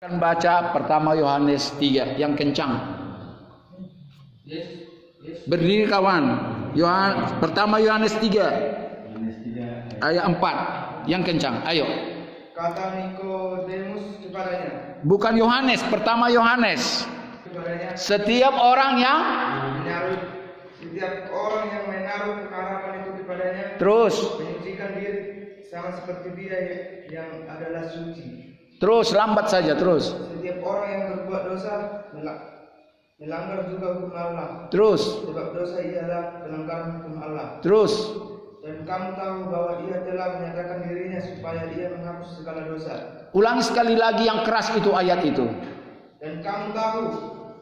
Akan baca pertama Yohanes 3 yang kencang. Berdiri kawan. Pertama Yohanes 3 ayat 4 yang kencang. Ayo. Kata Nikodemus kepadanya. Bukan Yohanes, pertama Yohanes. Kepadanya. Setiap orang yang menaruh harapan itu kepadanya. Terus. Menyucikan diri sama seperti Dia yang adalah suci. Terus lambat saja terus. Setiap orang yang berbuat dosa melanggar juga hukum Allah. Terus. Sebab dosa ialah pelanggaran hukum Allah. Terus. Dan kamu tahu bahwa Dia telah menyatakan dirinya supaya Dia menghapus segala dosa. Ulangi sekali lagi yang keras itu ayat itu. Dan kamu tahu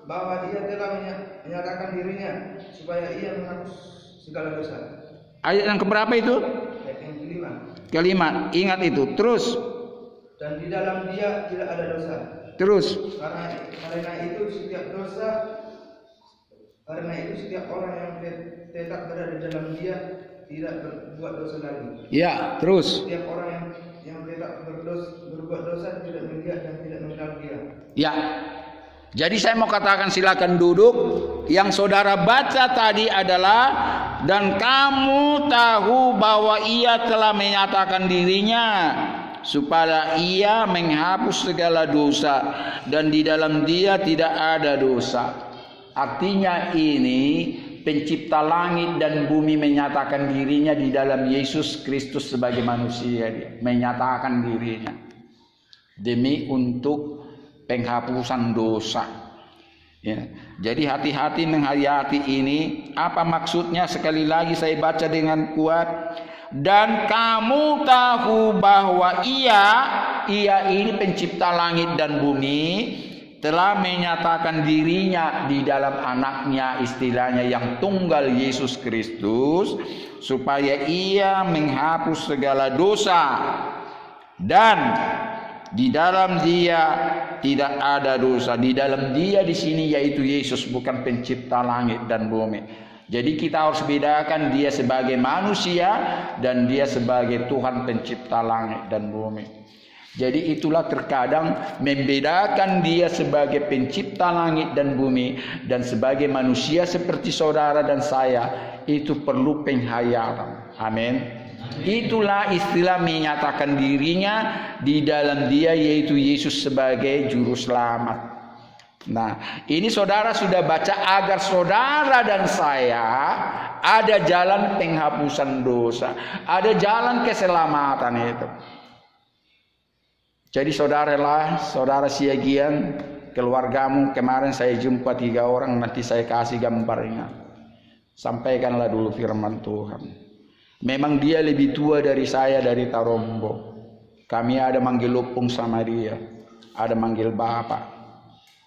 bahwa Dia telah menyatakan dirinya supaya Ia menghapus segala dosa. Ayat yang keberapa itu? Ayat yang kelima. Kelima, ingat itu. Terus. Dan di dalam Dia tidak ada dosa. Terus. Karena itu setiap orang yang tetap berada di dalam Dia tidak berbuat dosa lagi. Ya, terus. Setiap orang yang tetap berbuat dosa tidak melihat dan tidak mengenal Dia. Ya. Jadi saya mau katakan, silakan duduk. Yang saudara baca tadi adalah, dan kamu tahu bahwa Ia telah menyatakan dirinya supaya Ia menghapus segala dosa, dan di dalam Dia tidak ada dosa. Artinya ini pencipta langit dan bumi menyatakan dirinya di dalam Yesus Kristus sebagai manusia. Dia menyatakan dirinya demi untuk penghapusan dosa. Ya. Jadi hati-hati menghayati ini. Apa maksudnya? Sekali lagi saya baca dengan kuat. Dan kamu tahu bahwa Ia ini pencipta langit dan bumi telah menyatakan dirinya di dalam anaknya, istilahnya yang tunggal Yesus Kristus, supaya Ia menghapus segala dosa, dan di dalam Dia tidak ada dosa. Di dalam Dia di sini yaitu Yesus, bukan pencipta langit dan bumi. Jadi kita harus bedakan Dia sebagai manusia dan Dia sebagai Tuhan pencipta langit dan bumi. Jadi itulah terkadang membedakan Dia sebagai pencipta langit dan bumi dan sebagai manusia seperti saudara dan saya, itu perlu penghayatan. Amin. Itulah istilah menyatakan dirinya di dalam Dia yaitu Yesus sebagai juru selamat. Nah, ini saudara sudah baca agar saudara dan saya ada jalan penghapusan dosa, ada jalan keselamatan itu. Jadi saudara siagian keluargamu, kemarin saya jumpa 3 orang, nanti saya kasih gambarnya. Sampaikanlah dulu firman Tuhan. Memang dia lebih tua dari saya, dari Tarombo. Kami ada manggil Lupung sama dia, ada manggil Bapak.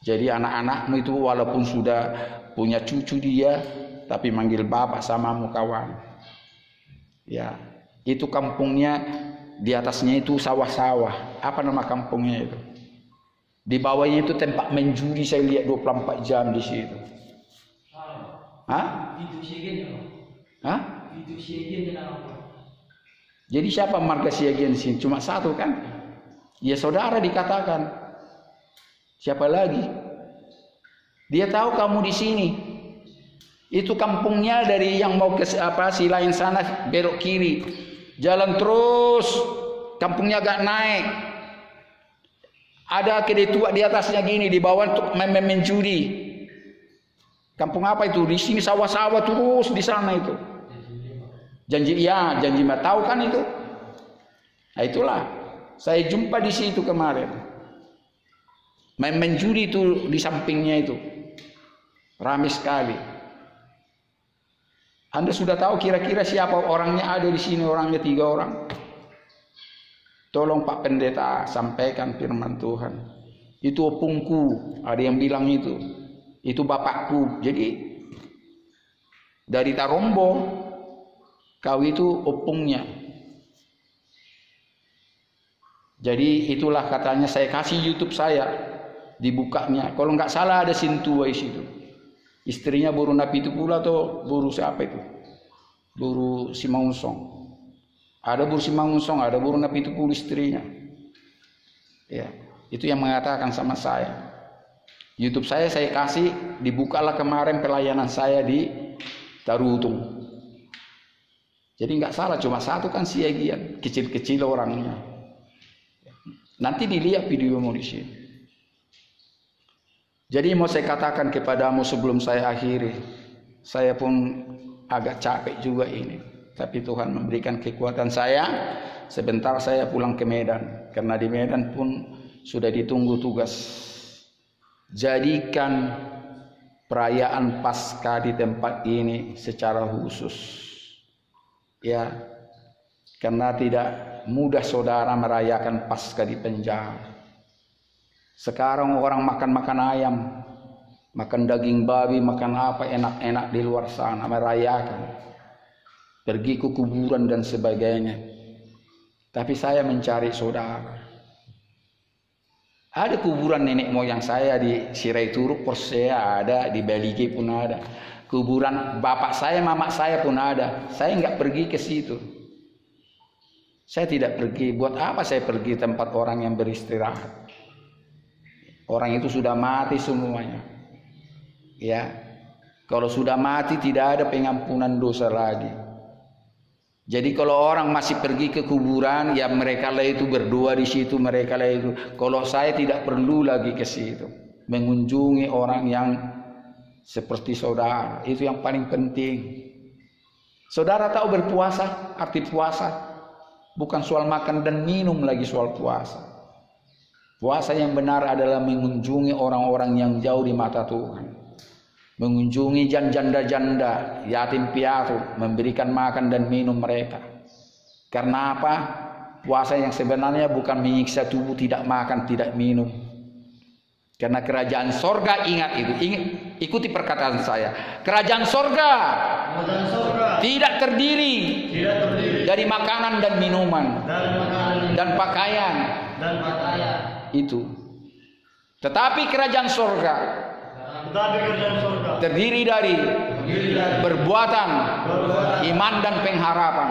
Jadi anak-anakmu itu walaupun sudah punya cucu dia, tapi manggil bapak samamu kawan. Ya, itu kampungnya, di atasnya itu sawah-sawah. Apa nama kampungnya itu? Di bawahnya itu tempat menjudi, saya lihat 24 jam di situ. Hah? Hah? Jadi siapa marga Siagian di sini? Cuma satu kan? Ya saudara dikatakan. Siapa lagi? Dia tahu kamu di sini. Itu kampungnya dari yang mau ke si lain sana belok kiri. Jalan terus, kampungnya agak naik. Ada kedai tua di atasnya gini, di bawah untuk menjudi. Kampung apa itu? Di sini sawah-sawah terus di sana itu. Janji mah tahu kan itu? Nah itulah. Saya jumpa di situ kemarin. Main judi itu di sampingnya itu ramai sekali. Anda sudah tahu kira-kira siapa orangnya ada di sini? Orangnya 3 orang. Tolong Pak Pendeta sampaikan firman Tuhan. Itu opungku, ada yang bilang itu. Itu bapakku. Jadi dari Tarombo, kau itu opungnya. Jadi itulah katanya, saya kasih YouTube saya. Dibukanya, kalau nggak salah ada Sintua di situ. Istrinya Buru Napi itu pula atau Buru siapa itu? Buru Simaungsong. Ada Buru Simaungsong, ada Buru Napi itu pula istrinya. Ya. Itu yang mengatakan sama saya. YouTube saya kasih, dibukalah kemarin pelayanan saya di Tarutung. Jadi nggak salah, cuma satu kan siagian, kecil-kecil orangnya. Nanti dilihat video mau di sini. Jadi mau saya katakan kepadamu sebelum saya akhiri, saya pun agak capek juga ini. Tapi Tuhan memberikan kekuatan saya. Sebentar saya pulang ke Medan. Karena di Medan pun sudah ditunggu tugas. Jadikan perayaan Paskah di tempat ini secara khusus. Ya, karena tidak mudah saudara merayakan Paskah di penjara. Sekarang orang makan ayam, makan daging babi, makan apa enak-enak di luar sana, merayakan. Pergi ke kuburan dan sebagainya. Tapi saya mencari saudara. Ada kuburan nenek moyang saya di Sirai Turuk, Persea ada, di Balige pun ada. Kuburan bapak saya, mama saya pun ada. Saya nggak pergi ke situ. Saya tidak pergi. Buat apa saya pergi tempat orang yang beristirahat? Orang itu sudah mati semuanya. Ya, kalau sudah mati tidak ada pengampunan dosa lagi. Jadi kalau orang masih pergi ke kuburan, ya mereka lah itu berdoa di situ, mereka lah itu. Kalau saya tidak perlu lagi ke situ, mengunjungi orang yang seperti saudara, itu yang paling penting. Saudara tahu berpuasa, arti puasa bukan soal makan dan minum lagi soal puasa. Puasa yang benar adalah mengunjungi orang-orang yang jauh di mata Tuhan. Mengunjungi janda-janda, yatim piatu, memberikan makan dan minum mereka. Karena apa? Puasa yang sebenarnya bukan menyiksa tubuh, tidak makan, tidak minum. Karena kerajaan sorga, ingat itu, ikuti perkataan saya. Kerajaan sorga tidak terdiri dari makanan dan minuman dan pakaian. Itu. Tetapi kerajaan sorga terdiri dari perbuatan, iman dan pengharapan,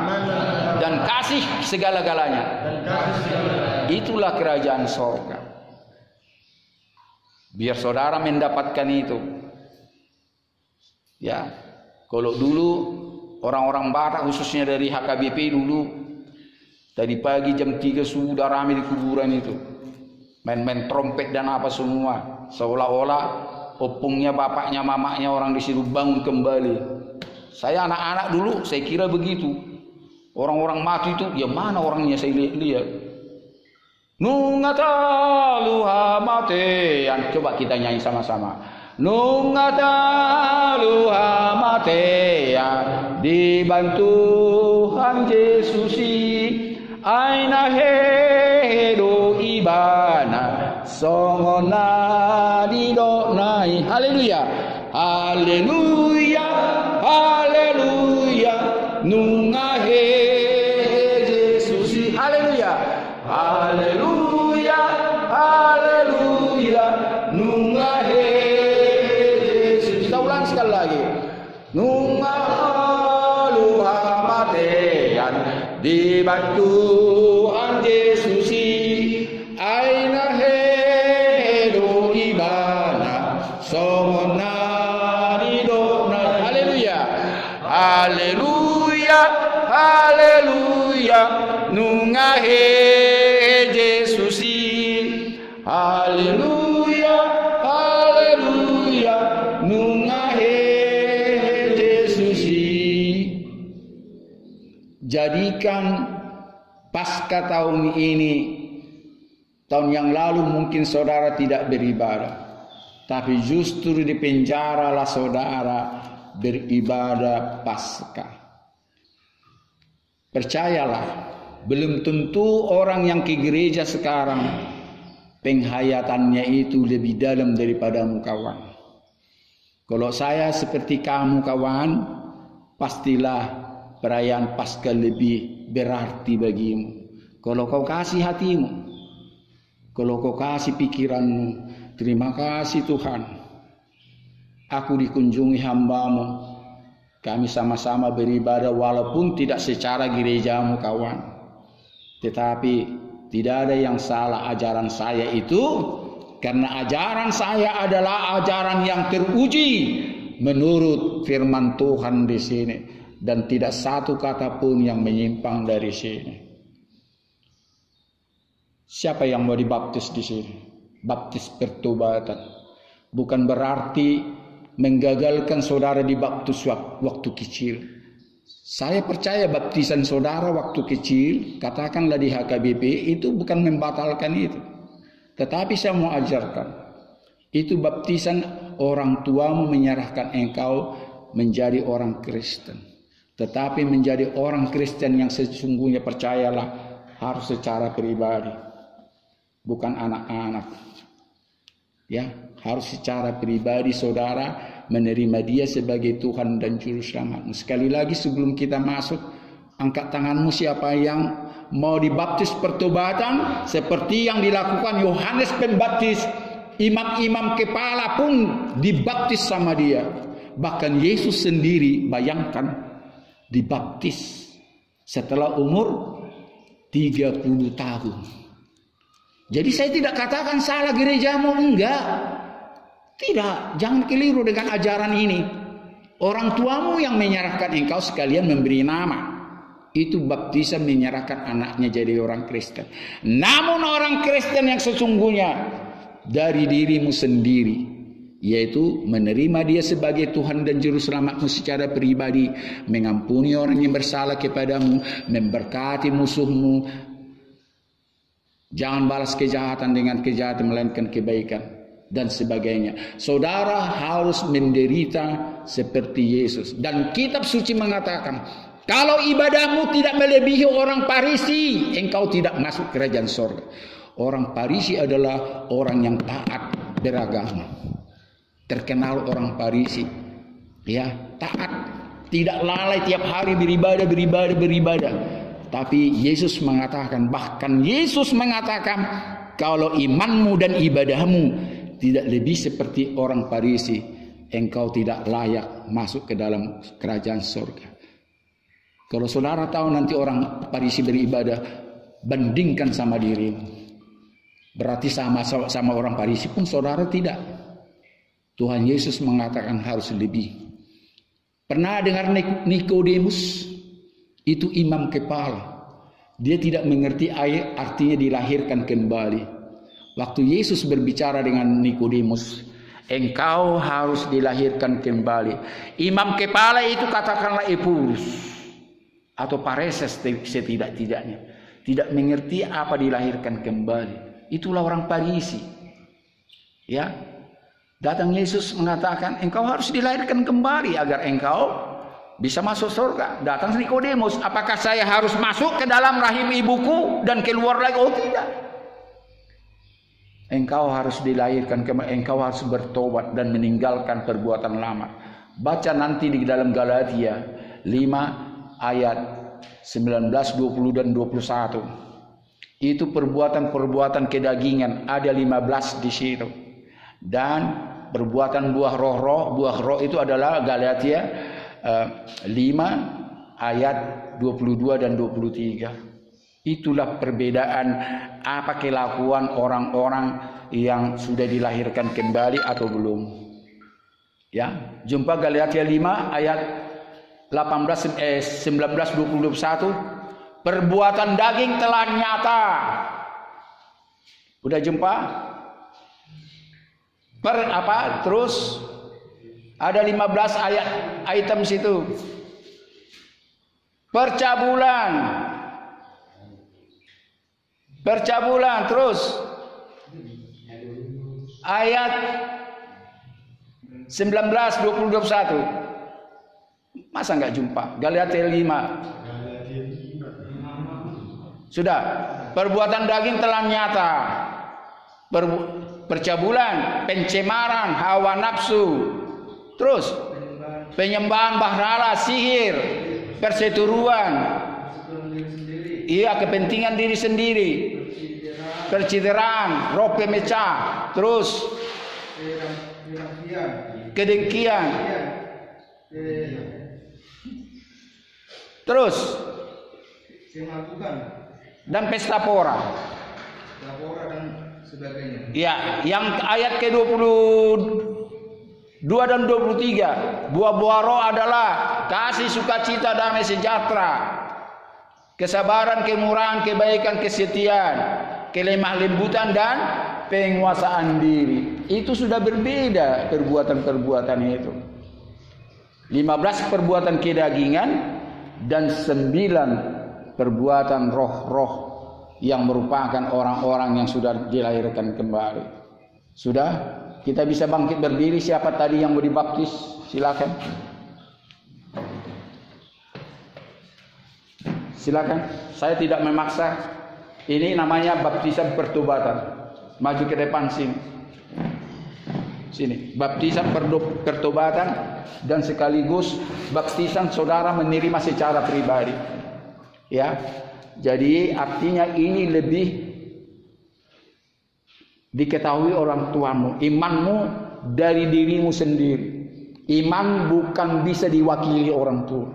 dan kasih segala-galanya. Itulah kerajaan sorga. Biar saudara mendapatkan itu. Ya, kalau dulu orang-orang Batak khususnya dari HKBP dulu, tadi pagi jam 3 sudah ramai di kuburan itu, main-main trompet dan apa semua, seolah-olah opungnya, bapaknya, mamanya orang di situ bangun kembali. Saya anak-anak dulu, saya kira begitu. Orang-orang mati itu, ya mana orangnya saya lihat. Nungataluha matean. Coba kita nyanyi sama-sama. Nungataluha matean. Dibantu Tuhan Yesusi. Aina hedo ibana. Songona didonai. Haleluya. Haleluya. Haleluya. Nungahe Yesusi. Haleluya. Haleluya. Haleluya. Nungahe Yesusi. Kita ulang sekali lagi. Nungaluha matean. Dibantu Tuhan Yesusi. Aina hedo ibana. Somona didona. Haleluya. Haleluya. Haleluya. Nungahe Yesusi. Haleluya. Haleluya. Nungahe Yesusi. Jadikan Paskah tahun ini, tahun yang lalu mungkin saudara tidak beribadah, tapi justru di penjara lah saudara beribadah Paskah. Percayalah, belum tentu orang yang ke gereja sekarang penghayatannya itu lebih dalam daripadamu kawan. Kalau saya seperti kamu kawan, pastilah perayaan Paskah lebih berarti bagimu. Kalau kau kasih hatimu, kalau kau kasih pikiranmu, terima kasih Tuhan, aku dikunjungi hambamu, kami sama-sama beribadah walaupun tidak secara gerejamu kawan, tetapi Tidak ada yang salah ajaran saya itu, karena ajaran saya adalah ajaran yang teruji menurut firman Tuhan di sini, dan tidak satu kata pun yang menyimpang dari sini. Siapa yang mau dibaptis di sini? Baptis pertobatan. Bukan berarti menggagalkan saudara dibaptis waktu kecil. Saya percaya baptisan saudara waktu kecil, katakanlah di HKBP, itu bukan membatalkan itu. Tetapi saya mau ajarkan, itu baptisan orang tuamu menyerahkan engkau menjadi orang Kristen. Tetapi menjadi orang Kristen yang sesungguhnya, percayalah, harus secara pribadi, bukan anak-anak. Ya, harus secara pribadi saudara menerima dia sebagai Tuhan dan Juru Selamat. Sekali lagi sebelum kita masuk, angkat tanganmu siapa yang mau dibaptis pertobatan seperti yang dilakukan Yohanes Pembaptis. Imam-imam kepala pun dibaptis sama dia. Bahkan Yesus sendiri, bayangkan, dibaptis setelah umur 30 tahun. Jadi saya tidak katakan salah gerejamu, enggak. Tidak, jangan keliru dengan ajaran ini. Orang tuamu yang menyerahkan engkau sekalian memberi nama. Itu baptisan menyerahkan anaknya jadi orang Kristen. Namun orang Kristen yang sesungguhnya dari dirimu sendiri, yaitu menerima dia sebagai Tuhan dan Juru Selamatmu secara pribadi, mengampuni orang yang bersalah kepadamu, memberkati musuhmu, jangan balas kejahatan dengan kejahatan melainkan kebaikan, dan sebagainya. Saudara harus menderita seperti Yesus. Dan kitab suci mengatakan, kalau ibadahmu tidak melebihi orang Farisi, engkau tidak masuk kerajaan surga. Orang Farisi adalah orang yang taat beragama. Terkenal orang Farisi, ya, taat, tidak lalai tiap hari beribadah. Tapi Yesus mengatakan, bahkan Yesus mengatakan, kalau imanmu dan ibadahmu tidak lebih seperti orang Farisi, engkau tidak layak masuk ke dalam kerajaan surga. Kalau saudara tahu nanti orang Farisi beribadah, bandingkan sama dirimu. Berarti sama orang Farisi pun saudara tidak. Tuhan Yesus mengatakan harus lebih. Pernah dengar Nikodemus? Itu imam kepala. Dia tidak mengerti artinya dilahirkan kembali. Waktu Yesus berbicara dengan Nikodemus, engkau harus dilahirkan kembali. Imam kepala itu katakanlah Epurus atau Pareses setidak-tidaknya, tidak mengerti apa dilahirkan kembali. Itulah orang Farisi. Ya. Datang Yesus mengatakan, engkau harus dilahirkan kembali agar engkau bisa masuk surga. Datang Nikodemus, apakah saya harus masuk ke dalam rahim ibuku dan keluar lagi? Oh tidak. Engkau harus dilahirkan kembali, engkau harus bertobat dan meninggalkan perbuatan lama. Baca nanti di dalam Galatia 5 ayat 19, 20 dan 21. Itu perbuatan-perbuatan kedagingan, ada 15 di situ. Dan perbuatan buah roh itu adalah Galatia 5 ayat 22 dan 23. Itulah perbedaan apa kelakuan orang-orang yang sudah dilahirkan kembali atau belum. Ya, jumpa Galatia 5 ayat 19, 20, 21. Perbuatan daging telah nyata. Udah jumpa? Terus ada 15 ayat item situ. Percabulan, terus ayat 19, 20, 21. Masa nggak jumpa? Galatia 5. Sudah. Perbuatan daging telah nyata. Percabulan, pencemaran, hawa nafsu, terus penyembahan berhala, sihir, perseteruan, iya, kepentingan diri sendiri, percideraan, roh pemecah, terus kedengkian, terus dan pesta pora. Sephora dan sebagainya. Ya, yang ayat ke-22 dan 23. Buah-buah roh adalah kasih, sukacita, damai sejahtera, kesabaran, kemurahan, kebaikan, kesetiaan, kelemah lembutan dan penguasaan diri. Itu sudah berbeda perbuatan-perbuatan itu. 15 perbuatan kedagingan dan 9 perbuatan roh-roh yang merupakan orang-orang yang sudah dilahirkan kembali. Sudah? Kita bisa bangkit berdiri. Siapa tadi yang mau dibaptis? Silakan. Silakan. Saya tidak memaksa. Ini namanya baptisan pertobatan. Maju ke depan sini. Sini. Baptisan pertobatan dan sekaligus baptisan saudara menerima secara pribadi. Ya. Jadi artinya ini lebih diketahui orang tuamu, imanmu dari dirimu sendiri. Iman bukan bisa diwakili orang tua.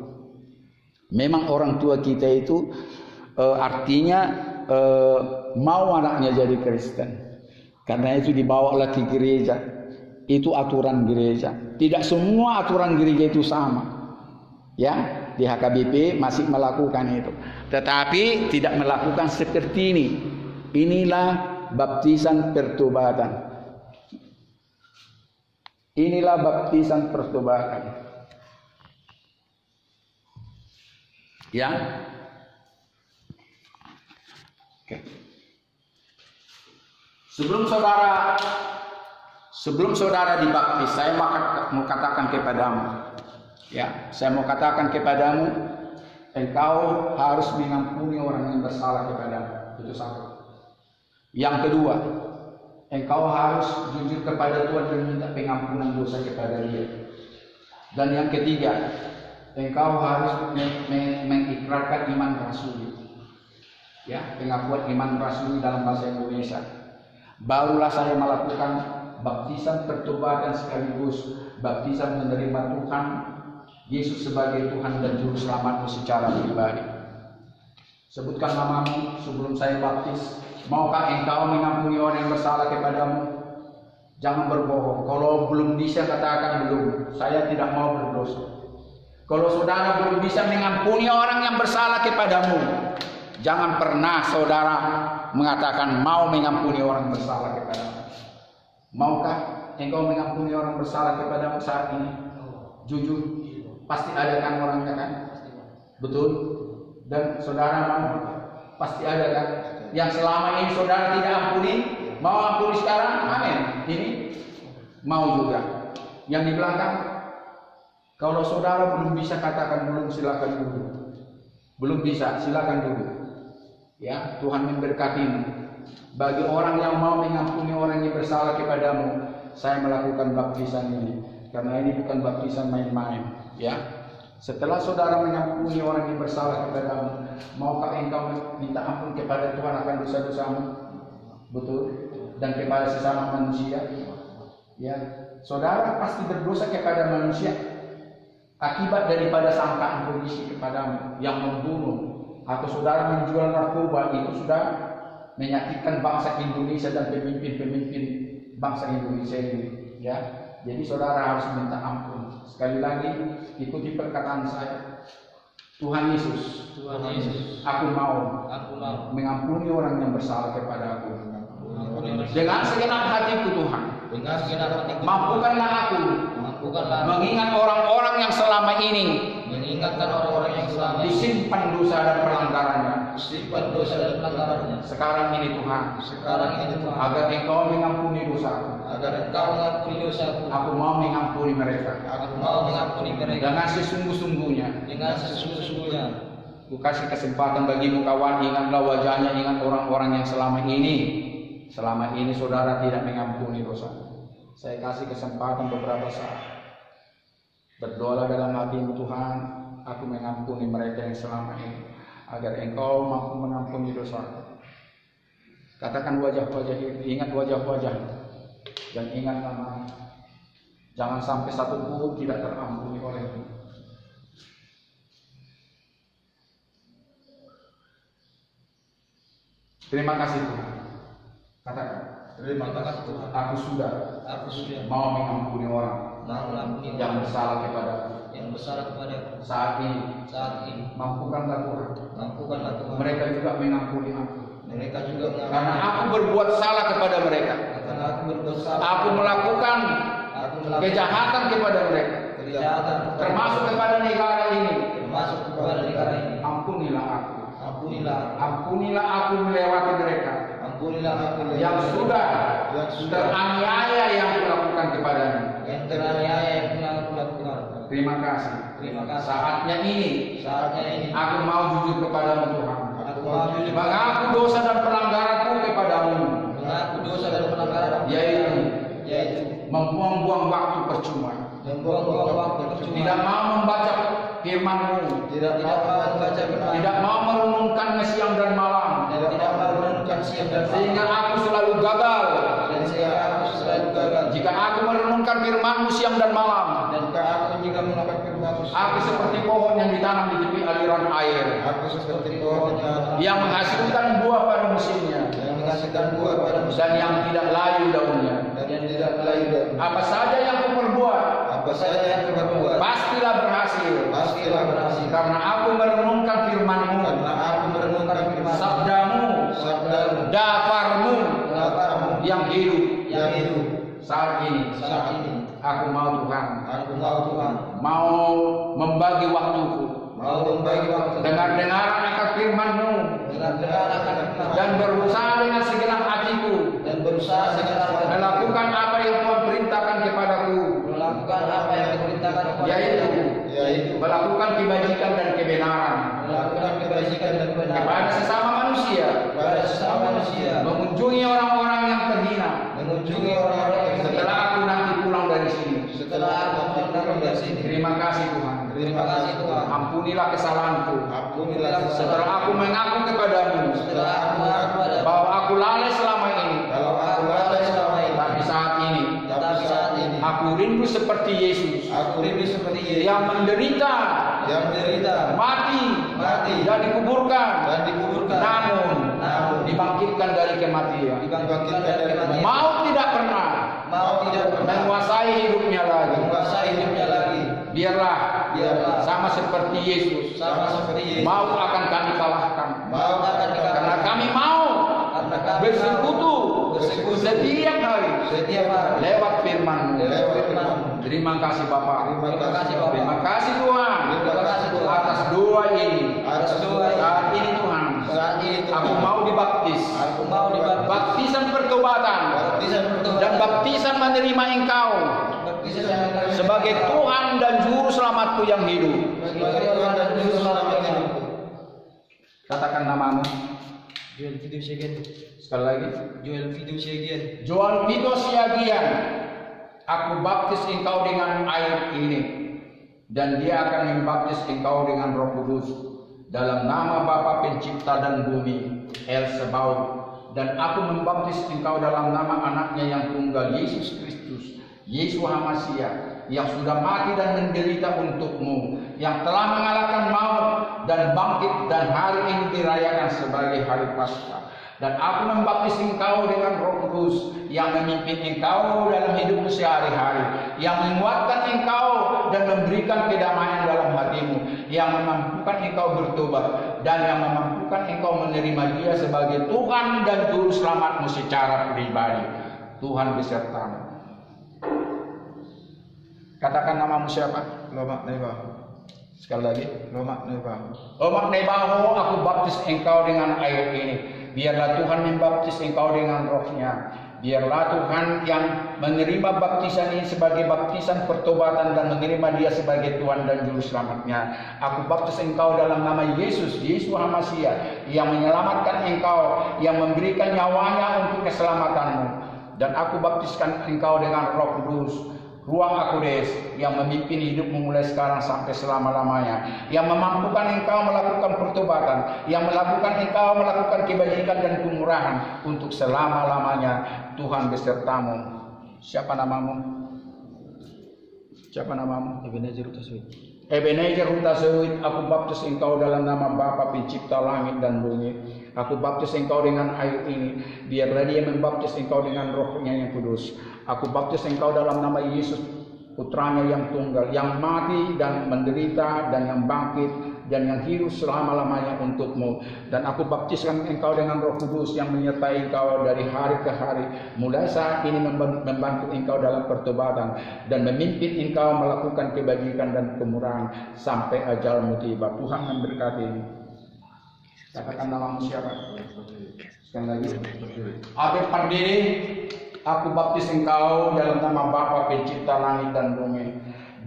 Memang orang tua kita itu artinya mau anaknya jadi Kristen. Karena itu dibawalah ke gereja. Itu aturan gereja. Tidak semua aturan gereja itu sama. Ya, di HKBP masih melakukan itu. Tetapi tidak melakukan seperti ini. Inilah baptisan pertobatan. Inilah baptisan pertobatan. Ya. Oke. Sebelum saudara dibaptis, saya mau katakan kepadamu. Ya, saya mau katakan kepadamu, engkau harus mengampuni orang yang bersalah kepadamu. Itu satu. Yang kedua, engkau harus jujur kepada Tuhan dan minta pengampunan dosa kepada Dia. Dan yang ketiga, engkau harus mengikrarkan iman rasuli. Ya, pengakuan iman rasuli dalam bahasa Indonesia. Barulah saya melakukan baptisan pertobatan sekaligus baptisan menerima Tuhan Yesus sebagai Tuhan dan Juru Selamatmu secara pribadi. Sebutkan namamu sebelum saya baptis. Maukah engkau mengampuni orang yang bersalah kepadamu? Jangan berbohong. Kalau belum bisa katakan belum. Saya tidak mau berdosa. Kalau saudara belum bisa mengampuni orang yang bersalah kepadamu, jangan pernah saudara mengatakan mau mengampuni orang bersalah kepadamu. Maukah engkau mengampuni orang bersalah kepadamu saat ini? Jujur. Pasti ada kan orangnya kan? Betul? Dan saudara mau? Pasti ada kan? Yang selama ini saudara tidak ampuni, mau ampuni sekarang? Amin. Ini mau juga. Yang di belakang, kalau saudara belum bisa katakan belum, silakan dulu. Belum bisa, silakan dulu. Ya, Tuhan memberkatimu. Bagi orang yang mau mengampuni orang yang bersalah kepadamu, saya melakukan baptisan ini. Karena ini bukan baptisan main-main. Ya, setelah saudara mengampuni orang yang bersalah kepadamu, maukah engkau minta ampun kepada Tuhan akan dosa-dosamu? Betul. Dan kepada sesama manusia. Ya, saudara pasti berdosa kepada manusia akibat daripada sangkaan polisi kepadamu yang membunuh, atau saudara menjual narkoba. Itu sudah menyakitkan bangsa Indonesia dan pemimpin-pemimpin bangsa Indonesia ini. Ya, jadi saudara harus minta ampun. Sekali lagi, ikuti perkataan saya. Tuhan Yesus, aku mau mengampuni orang yang bersalah kepada aku. Dengan segenap hatiku Tuhan, mampukanlah aku mengingat orang-orang yang selama ini disimpan dosa dan pelanggarannya. Sekarang ini Tuhan, agar Engkau mengampuni dosaku. Aku mau mengampuni mereka. Dengan sesungguh-sungguhnya. Ku kasih kesempatan bagimu kawan, ingatlah wajahnya, ingat orang-orang yang selama ini saudara tidak mengampuni dosa. Saya kasih kesempatan beberapa saat. Berdoa dalam hatimu, Tuhan, aku mengampuni mereka yang selama ini, agar Engkau mampu mengampuni dosa. Katakan wajah-wajah itu, ingat wajah-wajah, dan ingat nama. Jangan sampai satu pun tidak terampuni olehmu. Terima kasih Tuhan. Katakan, Terima kasih Tuhan. aku sudah mau mengampuni orang yang bersalah kepadaku. Saat ini mampukanlah Tuhan. Mereka juga mengampuni aku. Karena aku berbuat salah kepada mereka. Aku melakukan kejahatan kepada mereka, termasuk kepada negara ini. Ampunilah aku. Ampunilah aku melewati mereka yang sudah teraniaya yang kulakukan kepadanya. Terima kasih. Saatnya ini aku mau jujur kepadamu Tuhan. Mengaku dosa dan pelanggaranku kepadamu, yaitu membuang-buang waktu percuma, tidak mau membaca firman-Mu, tidak mau merenungkannya siang dan malam, sehingga aku selalu gagal. Jika aku merenungkan firman-Mu siang dan malam, aku seperti pohon yang ditanam di tepi aliran air, yang menghasilkan buah pada musimnya, dan yang tidak layu daunnya. Apa saja yang kuperbuat, pastilah berhasil. Karena aku merenungkan firman-Mu, sabdamu, dafarmu yang hidup. Saat ini aku mau Tuhan, mau membagi waktuku, dengar-dengaran akan firman-Mu, dan berusaha dengan segenap hatiku, melakukan apa yang Tuhan perintahkan kepadaku, yaitu melakukan kebajikan dan kebenaran kepada sesama manusia, mengunjungi orang-orang yang terhina. Setelah aku nanti pulang dari sini, terima kasih Tuhan. Ampunilah kesalahanku. Setelah aku mengaku kepadamu bahwa aku lalai selama ini, tapi saat ini aku rindu seperti Yesus yang menderita, mati dan dikuburkan, namun dibangkitkan dari kematian. Mau tidak pernah menguasai hidupnya lagi. Biarlah sama seperti Yesus, mau akan kami kalahkan, karena kami mau bersekutu setiap hari lewat firman-Mu. Terima kasih Bapa. Terima kasih Tuhan atas doa ini. Saat ini Tuhan, aku mau dibaptis, baptisan pertobatan dan baptisan menerima Engkau sebagai Tuhan dan Juru Selamatku yang hidup. Katakan namamu. Sekali lagi. Joel Vito Siagian. Aku baptis engkau dengan air ini, dan dia akan membaptis engkau dengan Roh Kudus dalam nama Bapa Pencipta dan bumi, El Sebaut. Dan aku membaptis engkau dalam nama anaknya yang tunggal, Yesus Kristus, Yesus Hamasiah, yang sudah mati dan menderita untukmu, yang telah mengalahkan maut dan bangkit, dan hari ini dirayakan sebagai hari Paskah. Dan aku membaptis engkau dengan Roh Kudus yang memimpin engkau dalam hidupmu sehari-hari, yang menguatkan engkau dan memberikan kedamaian dalam hatimu, yang memampukan engkau bertobat, dan yang memampukan engkau menerima Dia sebagai Tuhan dan Juru Selamatmu secara pribadi. Tuhan besertamu. Katakan namamu siapa? Lomak Neba. Sekali lagi. Lomak Neba. Lomak Nebaho, aku baptis engkau dengan air ini. Biarlah Tuhan membaptis engkau dengan Roh-Nya. Biarlah Tuhan yang menerima baptisan ini sebagai baptisan pertobatan dan menerima Dia sebagai Tuhan dan Juru Selamatnya. Aku baptis engkau dalam nama Yesus, Yesus Hamasiah, yang menyelamatkan engkau, yang memberikan nyawanya untuk keselamatanmu. Dan aku baptiskan engkau dengan Roh Kudus, Ruang Akudes, yang memimpin hidupmu mulai sekarang sampai selama-lamanya, yang memampukan engkau melakukan pertobatan, yang melakukan engkau melakukan kebajikan dan kemurahan untuk selama-lamanya. Tuhan besertamu. Siapa namamu? Siapa namamu? Ebenezer Huta-Sewit. Ebenezer Huta-Sewit, aku baptis engkau dalam nama Bapa Pencipta langit dan bumi, Aku baptis engkau dengan air ini. Biarlah dia membaptis engkau dengan Roh-Nya yang kudus. Aku baptis engkau dalam nama Yesus, putranya yang tunggal, yang mati dan menderita dan yang bangkit dan yang hidup selama-lamanya untukmu. Dan aku baptiskan engkau dengan Roh Kudus yang menyertai engkau dari hari ke hari, mulai saat ini membantu engkau dalam pertobatan dan memimpin engkau melakukan kebajikan dan kemurahan sampai ajalmu tiba. Tuhan memberkati. Katakan namamu siapa? Sekali lagi. Abel Pardede, aku baptis engkau dalam nama Bapa Pencipta langit dan bumi.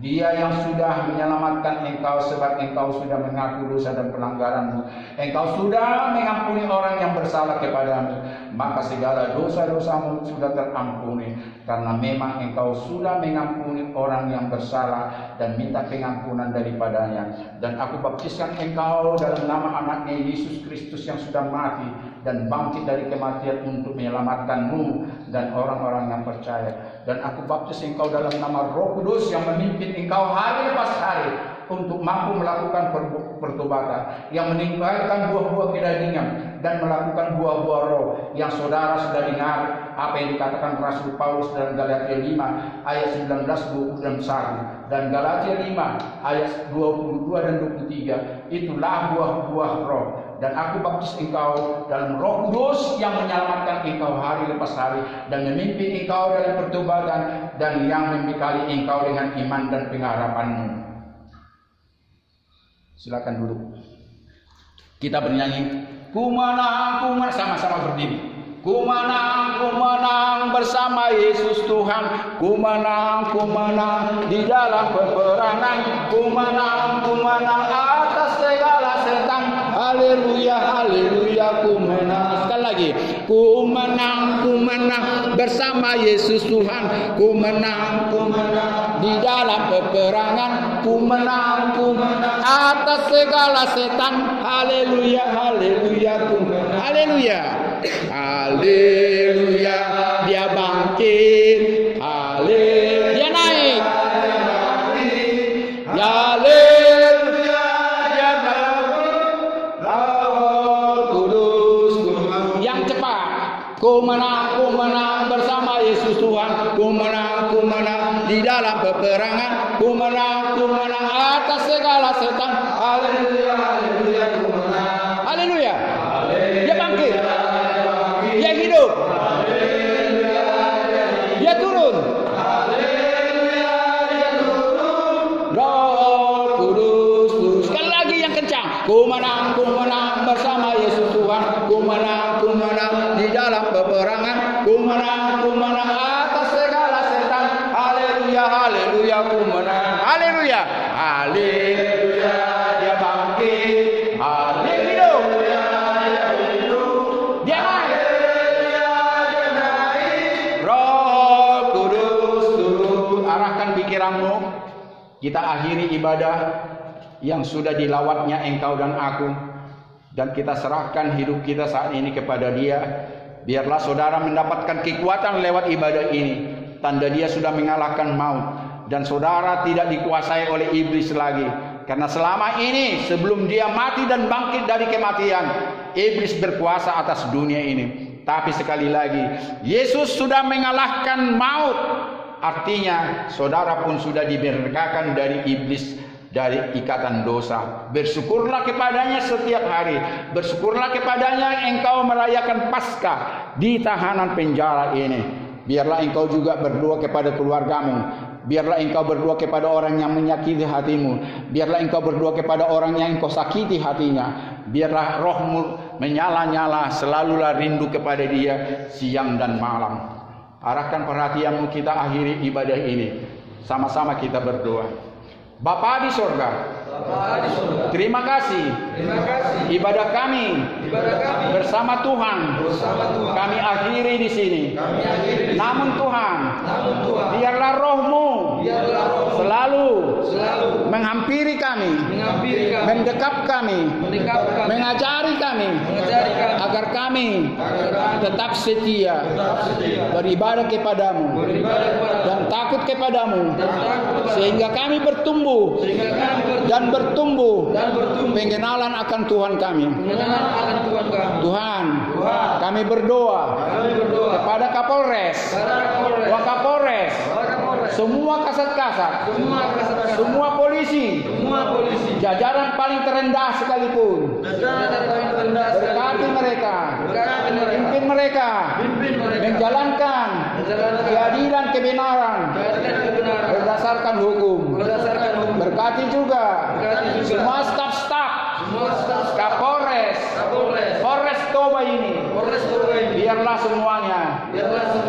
Dia yang sudah menyelamatkan engkau sebab engkau sudah mengaku dosa dan pelanggaranmu. Engkau sudah mengampuni orang yang bersalah kepadamu. Maka segala dosa-dosamu sudah terampuni. Karena memang engkau sudah mengampuni orang yang bersalah dan minta pengampunan daripadanya. Dan aku baptiskan engkau dalam nama anaknya Yesus Kristus yang sudah mati dan bangkit dari kematian untuk menyelamatkanmu dan orang-orang yang percaya. Dan aku baptis engkau dalam nama Roh Kudus yang memimpin engkau hari lepas hari untuk mampu melakukan pertobatan, yang meninggalkan buah-buah kedagingan dan melakukan buah-buah roh yang saudara sudah dengar apa yang dikatakan Rasul Paulus dalam Galatia 5 ayat 19, 20 dan 1 dan Galatia 5 ayat 22 dan 23. Itulah buah-buah roh. Dan aku baptis engkau dalam Roh Kudus yang menyelamatkan engkau hari lepas hari dan memimpin engkau dalam pertobatan dan yang membekali engkau dengan iman dan pengharapanmu. Silakan duduk. Kita bernyanyi, ku menang, sama-sama berdiri. Ku menang bersama Yesus Tuhan. Ku menang di dalam peperangan. Ku menang atas segala setan. Haleluya, haleluya, ku menang. Sekali lagi, ku menang bersama Yesus Tuhan. Ku menang di dalam peperangan. Ku menang atas segala setan. Haleluya, haleluya, ku menang. Haleluya, haleluya, dia bangkit. Haleluya, dia naik. Haleluya, dia naik. Roh Kudus, yang cepat. Ku menang bersama Yesus Tuhan. Ku menang di dalam peperangan. Ku menang atas segala setan. Haleluya, haleluya, ku menang. Haleluya, dia bangkit. Dia hidup. Dia turun. Roh Kudus. Sekali lagi yang kencang. Ku menang bersama Yesus Tuhan. Ku menang di dalam peperangan. Ku menang atas segala setan. Haleluya, haleluya, ku menang. Haleluya, haleluya, dia bangkit. Haleluya, dia naik. Roh Kudus turun. Arahkan pikiranmu. Kita akhiri ibadah yang sudah dilawatnya engkau dan aku, dan kita serahkan hidup kita saat ini kepada Dia. Biarlah saudara mendapatkan kekuatan lewat ibadah ini. Tanda dia sudah mengalahkan maut, dan saudara tidak dikuasai oleh iblis lagi. Karena selama ini sebelum dia mati dan bangkit dari kematian, iblis berkuasa atas dunia ini. Tapi sekali lagi, Yesus sudah mengalahkan maut. Artinya saudara pun sudah dimerdekakan dari iblis, dari ikatan dosa. Bersyukurlah kepadanya setiap hari. Bersyukurlah kepadanya engkau merayakan Paskah di tahanan penjara ini. Biarlah engkau juga berdoa kepada keluargamu. Biarlah engkau berdoa kepada orang yang menyakiti hatimu. Biarlah engkau berdoa kepada orang yang engkau sakiti hatinya. Biarlah rohmu menyala-nyala, selalulah rindu kepada Dia siang dan malam. Arahkan perhatianmu, kita akhiri ibadah ini. Sama-sama kita berdoa. Bapa di surga, terima kasih. Ibadah kami bersama Tuhan. Kami akhiri di sini. Namun Tuhan, biarlah Roh-Mu selalu menghampiri kami, mendekap kami, mengajari kami, agar kami tetap setia beribadah kepadamu dan takut kepadamu, sehingga kami bertumbuh dan bertumbuh pengenalan akan Tuhan kami. Tuhan, kami berdoa kepada Kapolres, Wakapolres, semua kasat-kasat, semua polisi, jajaran paling terendah sekalipun, berkati mereka, pimpin mereka menjalankan keadilan kebenaran berdasarkan hukum. Berkati juga semua staf-staf Kapolres, Polres Toba ini, biarlah semuanya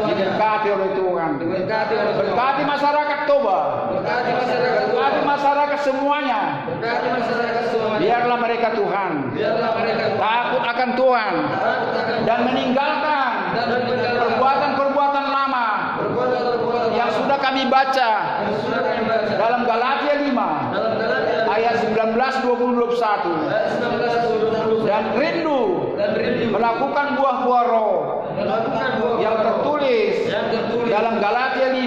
diberkati oleh Tuhan. Berkati masyarakat Toba, berkati masyarakat semuanya. Biarlah mereka Tuhan takut akan Tuhan dan meninggalkan perbuatan-perbuatan lama yang sudah kami baca dalam Galatia 5 ayat 19-21, dan rindu melakukan buah-buah roh yang tertulis dalam Galatia 5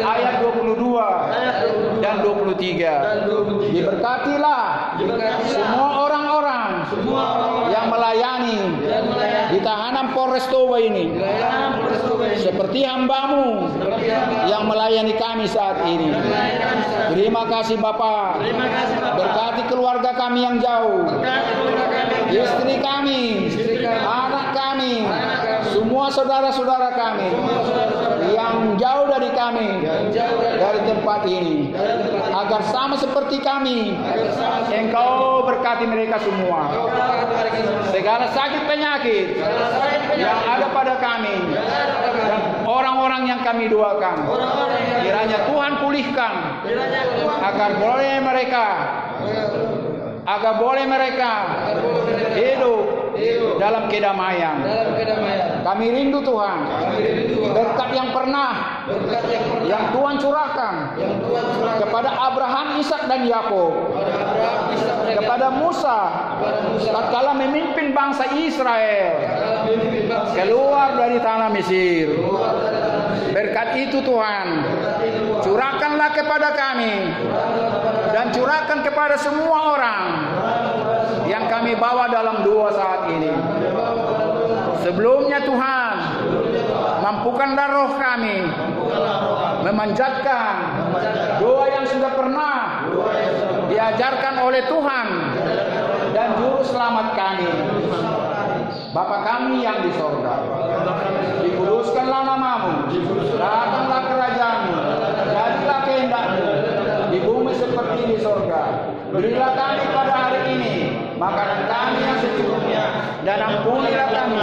ayat 22 dan 23. Diberkatilah semua orang-orang yang melayani di tahanan Polres Toba ini, seperti hambamu yang melayani kami saat ini. Terima kasih Bapa. Berkati keluarga kami yang jauh, istri kami, anak kami, semua saudara-saudara kami yang jauh dari kami, dari tempat ini, agar sama seperti kami, Engkau berkati mereka semua. Segala sakit penyakit yang ada pada kami dan orang-orang yang kami doakan, kiranya Tuhan pulihkan, agar boleh mereka hidup dalam kedamaian. Kami rindu Tuhan, berkat yang Tuhan curahkan kepada Abraham, Ishak dan Yakub, kepada Musa tatkala memimpin bangsa Israel keluar dari tanah Mesir. Berkat itu Tuhan, curahkanlah kepada kami dan curahkan kepada semua orang yang kami bawa dalam doa saat ini. Sebelumnya Tuhan, mampukanlah roh kami memanjatkan doa yang sudah pernah diajarkan oleh Tuhan dan juru selamat kami. Bapa kami yang di sorga, dikuduskanlah namamu, datanglah kerajaanmu, jadilah kehendakmu di bumi seperti di sorga. Berilah kami pada hari ini makanan kami yang secukupnya, dan ampunilah kami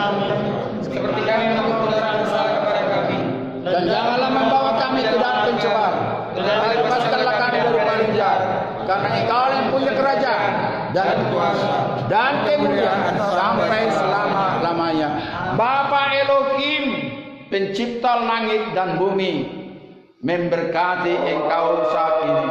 seperti kami mengampuni orang bersalah kepada kami, dan janganlah membawa kami ke dalam pencobaan, dan lepaskanlah kami dari paling jahat, karena Engkau yang punya kerajaan dan kuasa dan kemuliaan sampai selama-lamanya. Bapa Elohim, pencipta langit dan bumi, memberkati Engkau saat ini.